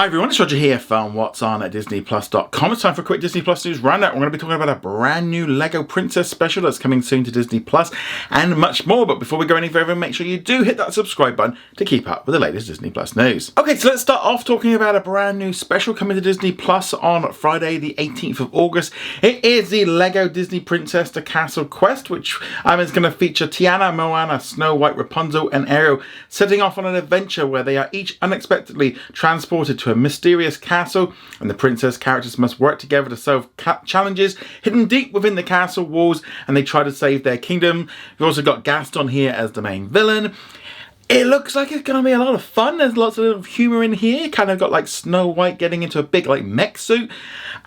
Hi everyone, it's Roger here from What's On at DisneyPlus.com. It's time for a quick Disney Plus news roundup. We're going to be talking about a brand new Lego Princess special that's coming soon to Disney Plus and much more. But before we go any further, make sure you do hit that subscribe button to keep up with the latest Disney Plus news. Okay, so let's start off talking about a brand new special coming to Disney Plus on Friday the 18th of August. It is the Lego Disney Princess to Castle Quest, which is going to feature Tiana, Moana, Snow White, Rapunzel and Ariel setting off on an adventure where they are each unexpectedly transported to a mysterious castle, and the princess characters must work together to solve challenges hidden deep within the castle walls, and they try to save their kingdom. We've also got Gaston here as the main villain. It looks like it's going to be a lot of fun. There's lots of little humour in here. Kind of got like Snow White getting into a big like mech suit,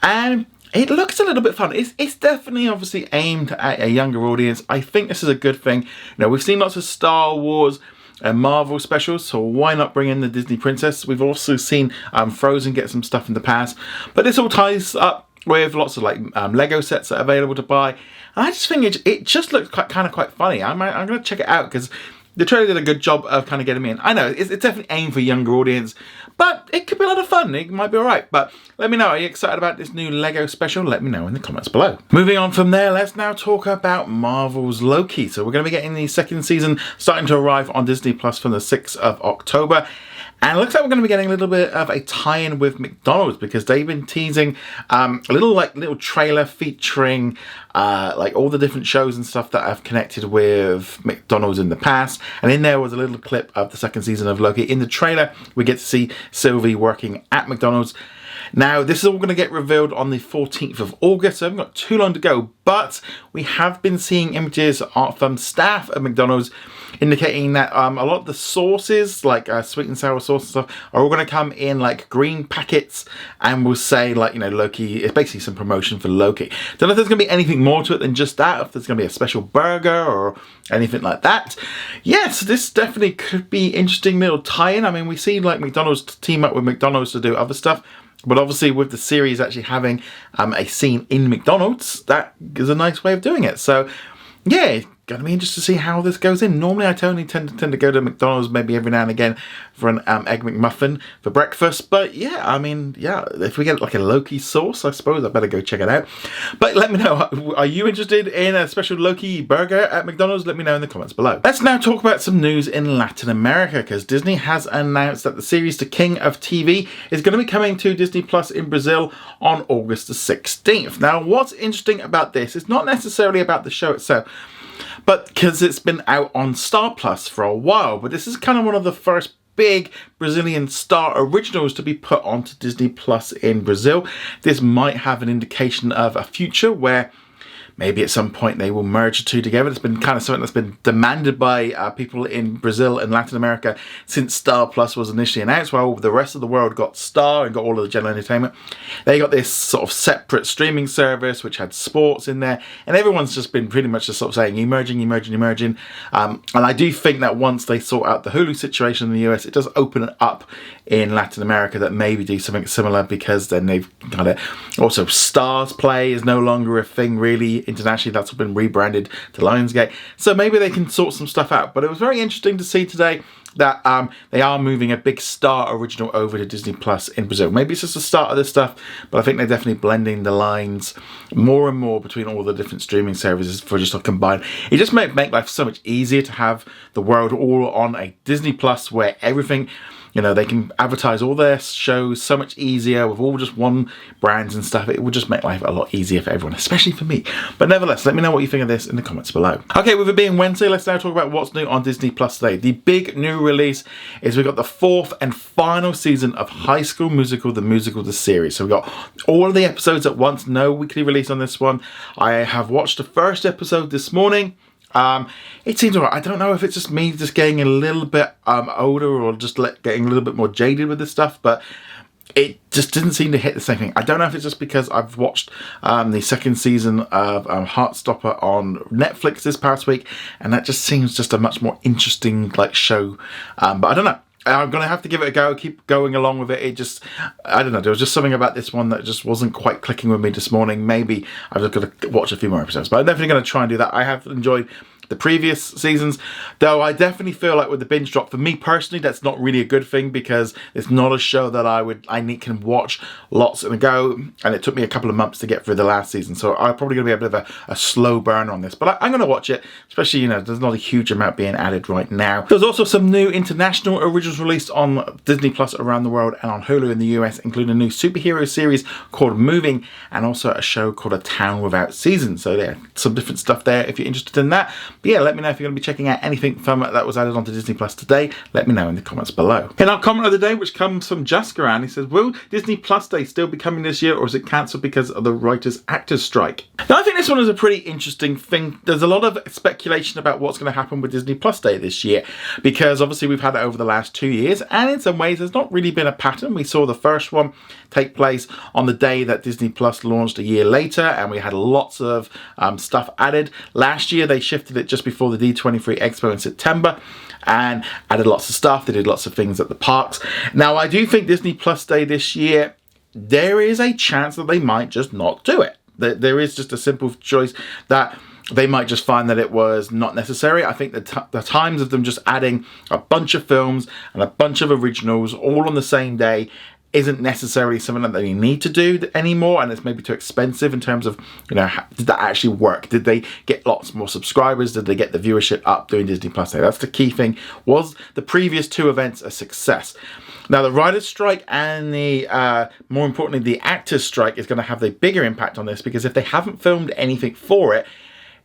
and it looks a little bit fun. It's definitely obviously aimed at a younger audience. I think this is a good thing. You know, we've seen lots of Star Wars and Marvel specials, so why not bring in the Disney Princess? We've also seen Frozen get some stuff in the past, but this all ties up with lots of like Lego sets that are available to buy. And I just think it just looks quite funny. I'm going to check it out because the trailer did a good job of kind of getting me in. I know it's definitely aimed for a younger audience, but it could be a lot of fun. It might be alright. But let me know, are you excited about this new Lego special? Let me know in the comments below. Moving on from there, let's now talk about Marvel's Loki. So we're going to be getting the second season starting to arrive on Disney Plus from the 6th of October. And it looks like we're going to be getting a little bit of a tie-in with McDonald's because they've been teasing a little trailer featuring like all the different shows and stuff that have connected with McDonald's in the past. And in there was a little clip of the second season of Loki. In the trailer, we get to see Sylvie working at McDonald's. Now, this is all going to get revealed on the 14th of August, so I haven't got too long to go, but we have been seeing images from staff at McDonald's indicating that a lot of the sauces, like sweet and sour sauce and stuff, are all going to come in like green packets and will say like, you know, Loki, it's basically some promotion for Loki. Don't know if there's going to be anything more to it than just that, if there's going to be a special burger or anything like that. Yes, this definitely could be interesting little tie-in. I mean, we see like McDonald's team up with McDonald's to do other stuff. But obviously with the series actually having a scene in McDonald's, that is a nice way of doing it. So yeah, going to be interesting to see how this goes in. Normally I only tend to go to McDonald's maybe every now and again for an Egg McMuffin for breakfast. But yeah, I mean, yeah, if we get like a Loki sauce, I suppose I better go check it out. But let me know, are you interested in a special Loki burger at McDonald's? Let me know in the comments below. Let's now talk about some news in Latin America because Disney has announced that the series The King of TV is going to be coming to Disney Plus in Brazil on August the 16th. Now, what's interesting about this is not necessarily about the show itself, but because it's been out on Star Plus for a while. But this is kind of one of the first big Brazilian Star originals to be put onto Disney Plus in Brazil. This might have an indication of a future where maybe at some point they will merge the two together. It's been kind of something that's been demanded by people in Brazil and Latin America since Star Plus was initially announced. While the rest of the world got Star and got all of the general entertainment, they got this sort of separate streaming service which had sports in there, and everyone's just been pretty much just sort of saying emerging. And I do think that once they sort out the Hulu situation in the US, it does open it up in Latin America that maybe do something similar, because then they've got it. Also, Stars Play is no longer a thing really internationally. That's been rebranded to Lionsgate, so maybe they can sort some stuff out. But it was very interesting to see today that they are moving a big Star original over to Disney Plus in Brazil. Maybe it's just the start of this stuff, but I think they're definitely blending the lines more and more between all the different streaming services for just a combined. It just make life so much easier to have the world all on a Disney Plus where everything, you know, they can advertise all their shows so much easier with all just one brands and stuff. It would just make life a lot easier for everyone, especially for me. But nevertheless, let me know what you think of this in the comments below. Okay, with it being Wednesday, let's now talk about what's new on Disney Plus today. The big new release is we've got the 4th and final season of High School Musical, the musical, the series. So we've got all of the episodes at once, no weekly release on this one. I have watched the first episode this morning. It seems alright. I don't know if it's just me just getting a little bit older or just getting a little bit more jaded with this stuff, but it just didn't seem to hit the same thing. I don't know if it's just because I've watched the second season of Heartstopper on Netflix this past week, and that just seems just a much more interesting like show. But I don't know. I'm going to have to give it a go, keep going along with it. It just, I don't know, there was just something about this one that just wasn't quite clicking with me this morning. Maybe I've just got to watch a few more episodes, but I'm definitely going to try and do that. I have enjoyed the previous seasons. Though I definitely feel like with the binge drop, for me personally, that's not really a good thing, because it's not a show that can watch lots in a go, and it took me a couple of months to get through the last season. So I'm probably going to be a bit of a slow burn on this, but I'm going to watch it, especially, there's not a huge amount being added right now. There's also some new international originals released on Disney Plus around the world and on Hulu in the US, including a new superhero series called Moving, and also a show called A Town Without Seasons. So yeah, some different stuff there if you're interested in that. But yeah, let me know if you're going to be checking out anything from that was added onto Disney Plus today. Let me know in the comments below. In our comment of the day, which comes from Jaskaran, he says, will Disney Plus Day still be coming this year, or is it cancelled because of the writers-actors strike? Now, I think this one is a pretty interesting thing. There's a lot of speculation about what's going to happen with Disney Plus Day this year, because obviously we've had it over the last 2 years, and in some ways there's not really been a pattern. We saw the first one take place on the day that Disney Plus launched a year later, and we had lots of stuff added. Last year they shifted it just before the D23 Expo in September and added lots of stuff. They did lots of things at the parks. Now, I do think Disney Plus Day this year, there is a chance that they might just not do it. There is just a simple choice that they might just find that it was not necessary. I think the times of them just adding a bunch of films and a bunch of originals all on the same day isn't necessarily something that they need to do anymore, and it's maybe too expensive in terms of, did that actually work? Did they get lots more subscribers? Did they get the viewership up doing Disney Plus Day? That's the key thing. Was the previous 2 events a success? Now, the writers' strike and the, more importantly, the actors' strike is going to have the bigger impact on this, because if they haven't filmed anything for it,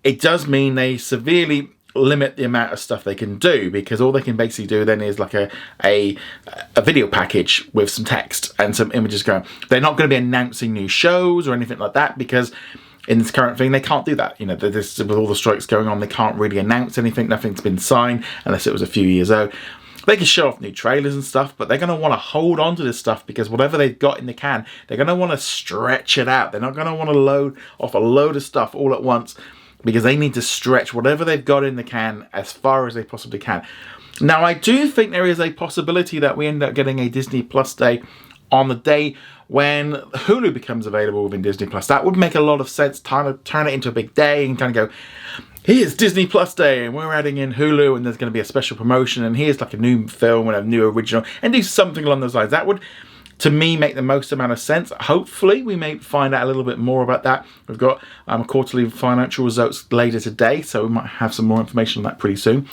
it does mean they severely limit the amount of stuff they can do, because all they can basically do then is like a video package with some text and some images going. They're not going to be announcing new shows or anything like that, because in this current thing they can't do that. With all the strikes going on, they can't really announce anything. Nothing's been signed unless it was a few years old. They can show off new trailers and stuff, but they're going to want to hold on to this stuff, because whatever they've got in the can, they're going to want to stretch it out. They're not going to want to load off a load of stuff all at once, because they need to stretch whatever they've got in the can as far as they possibly can. Now, I do think there is a possibility that we end up getting a Disney Plus Day on the day when Hulu becomes available within Disney Plus. That would make a lot of sense, kind of turn it into a big day and kind of go, here's Disney Plus Day, and we're adding in Hulu, and there's going to be a special promotion, and here's like a new film and a new original, and do something along those lines. That would, to me, make the most amount of sense. Hopefully we may find out a little bit more about that. We've got quarterly financial results later today, so we might have some more information on that pretty soon.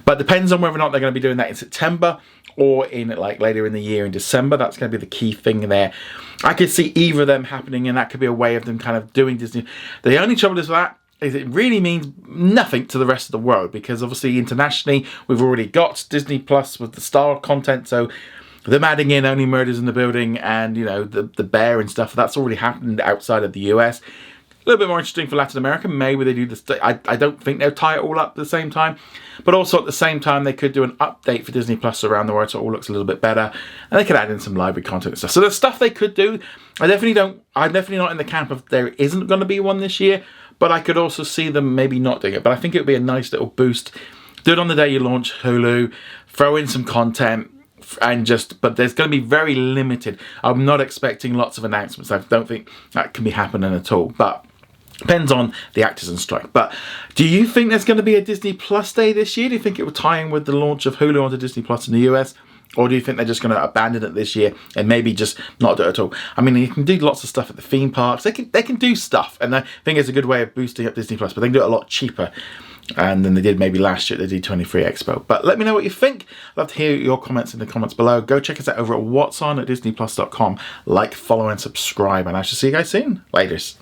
But depends on whether or not they're going to be doing that in September or in later in the year in December. That's going to be the key thing there. I could see either of them happening, and that could be a way of them kind of doing Disney. The only trouble is with that is it really means nothing to the rest of the world, because obviously internationally we've already got Disney Plus with the Star content, so them adding in Only Murders in the Building and, the Bear and stuff, that's already happened outside of the US. A little bit more interesting for Latin America. Maybe they do this. I don't think they'll tie it all up at the same time. But also at the same time, they could do an update for Disney Plus around the world so it all looks a little bit better. And they could add in some library content and stuff. So there's stuff they could do. I'm definitely not in the camp of there isn't going to be one this year. But I could also see them maybe not doing it. But I think it would be a nice little boost. Do it on the day you launch Hulu. Throw in some content. But there's going to be very limited. I'm not expecting lots of announcements. I don't think that can be happening at all. But depends on the actors and strike. But do you think there's going to be a Disney Plus Day this year? Do you think it will tie in with the launch of Hulu onto Disney Plus in the US? Or do you think they're just going to abandon it this year and maybe just not do it at all? I mean, you can do lots of stuff at the theme parks. They can do stuff, and I think it's a good way of boosting up Disney Plus. But they can do it a lot cheaper and than they did maybe last year at the D23 Expo. But let me know what you think. I'd love to hear your comments in the comments below. Go check us out over at what's on at disneyplus.com. Like, follow, and subscribe. And I shall see you guys soon. Laters.